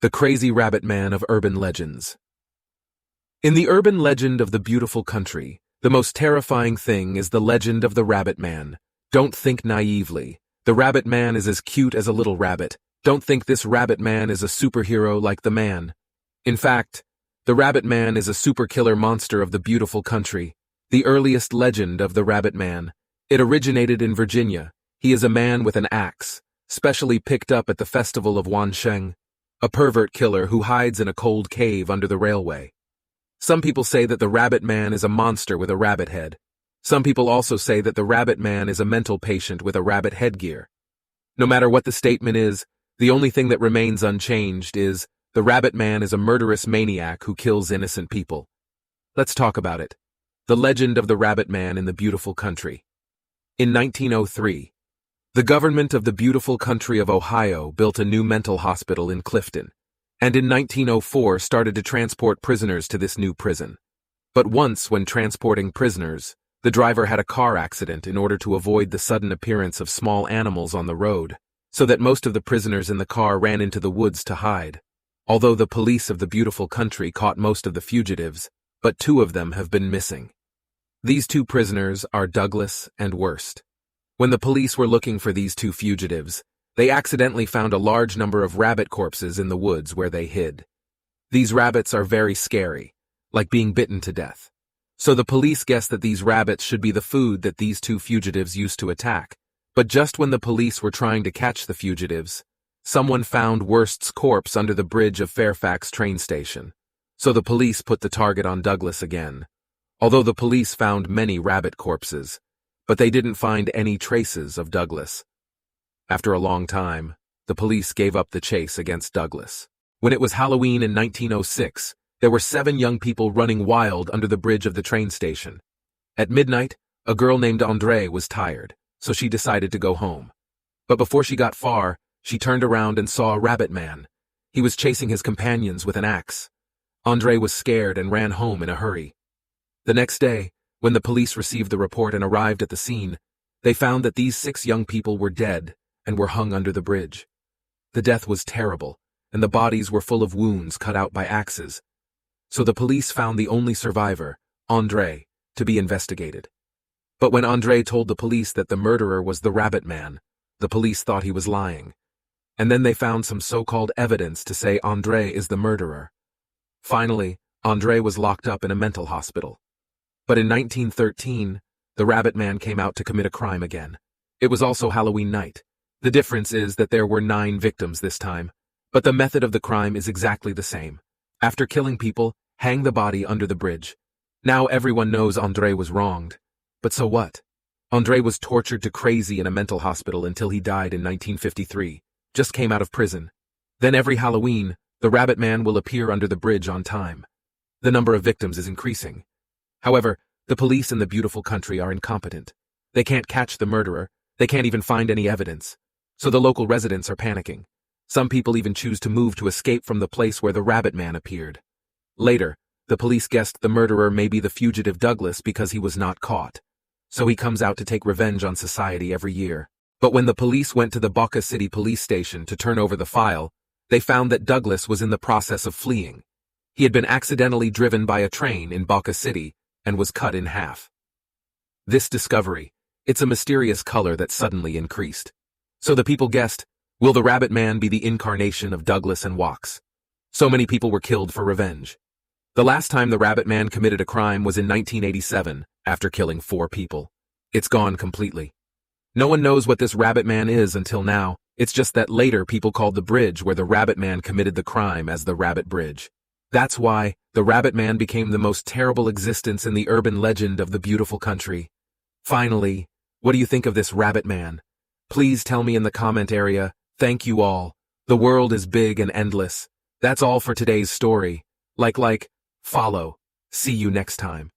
The Crazy Rabbit Man of Urban Legends. In the urban legend of the beautiful country, the most terrifying thing is the legend of the Rabbit Man. Don't think naively. The Rabbit Man is as cute as a little rabbit. Don't think this Rabbit Man is a superhero like the man. In fact, the Rabbit Man is a super killer monster of the beautiful country. The earliest legend of the Rabbit Man. It originated in Virginia. He is a man with an axe, specially picked up at the festival of Wansheng. A pervert killer who hides in a cold cave under the railway. Some people say that the Rabbit Man is a monster with a rabbit head. Some people also say that the Rabbit Man is a mental patient with a rabbit headgear. No matter what the statement is, the only thing that remains unchanged is, the Rabbit Man is a murderous maniac who kills innocent people. Let's talk about it. The legend of the Rabbit Man in the beautiful country. In 1903, the government of the beautiful country of Ohio built a new mental hospital in Clifton, and in 1904 started to transport prisoners to this new prison. But once, when transporting prisoners, the driver had a car accident in order to avoid the sudden appearance of small animals on the road, so that most of the prisoners in the car ran into the woods to hide. Although the police of the beautiful country caught most of the fugitives, but 2 of them have been missing. These 2 prisoners are Douglas and Worst. When the police were looking for these 2 fugitives, they accidentally found a large number of rabbit corpses in the woods where they hid. These rabbits are very scary, like being bitten to death. So the police guessed that these rabbits should be the food that these 2 fugitives used to attack. But just when the police were trying to catch the fugitives, someone found Worst's corpse under the bridge of Fairfax train station. So the police put the target on Douglas again. Although the police found many rabbit corpses, but they didn't find any traces of Douglas. After a long time, the police gave up the chase against Douglas. When it was Halloween in 1906, there were 7 young people running wild under the bridge of the train station. At midnight, a girl named Andrée was tired, so she decided to go home. But before she got far, she turned around and saw a Rabbit Man. He was chasing his companions with an axe. Andrée was scared and ran home in a hurry. The next day, when the police received the report and arrived at the scene, they found that these 6 young people were dead and were hung under the bridge. The death was terrible, and the bodies were full of wounds cut out by axes. So the police found the only survivor, Andrée, to be investigated. But when Andrée told the police that the murderer was the Rabbit Man, the police thought he was lying. And then they found some so-called evidence to say Andrée is the murderer. Finally, Andrée was locked up in a mental hospital. But in 1913, the Rabbit Man came out to commit a crime again. It was also Halloween night. The difference is that there were 9 victims this time, but the method of the crime is exactly the same. After killing people, hang the body under the bridge. Now everyone knows Andrée was wronged. But so what? Andrée was tortured to crazy in a mental hospital until he died in 1953, just came out of prison. Then every Halloween, the Rabbit Man will appear under the bridge on time. The number of victims is increasing. However, the police in the beautiful country are incompetent. They can't catch the murderer, they can't even find any evidence. So the local residents are panicking. Some people even choose to move to escape from the place where the Rabbit Man appeared. Later, the police guessed the murderer may be the fugitive Douglas because he was not caught. So he comes out to take revenge on society every year. But when the police went to the Boca City police station to turn over the file, they found that Douglas was in the process of fleeing. He had been accidentally driven by a train in Boca City and was cut in half. This discovery, it's a mysterious color that suddenly increased. So the people guessed, will the Rabbit Man be the incarnation of Douglas and Wax? So many people were killed for revenge. The last time the Rabbit Man committed a crime was in 1987, after killing 4 people. It's gone completely. No one knows what this Rabbit Man is until now. It's just that later people called the bridge where the Rabbit Man committed the crime as the Rabbit Bridge. That's why the Rabbit Man became the most terrible existence in the urban legend of the beautiful country. Finally, what do you think of this Rabbit Man? Please tell me in the comment area. Thank you all. The world is big and endless. That's all for today's story. Like, follow. See you next time.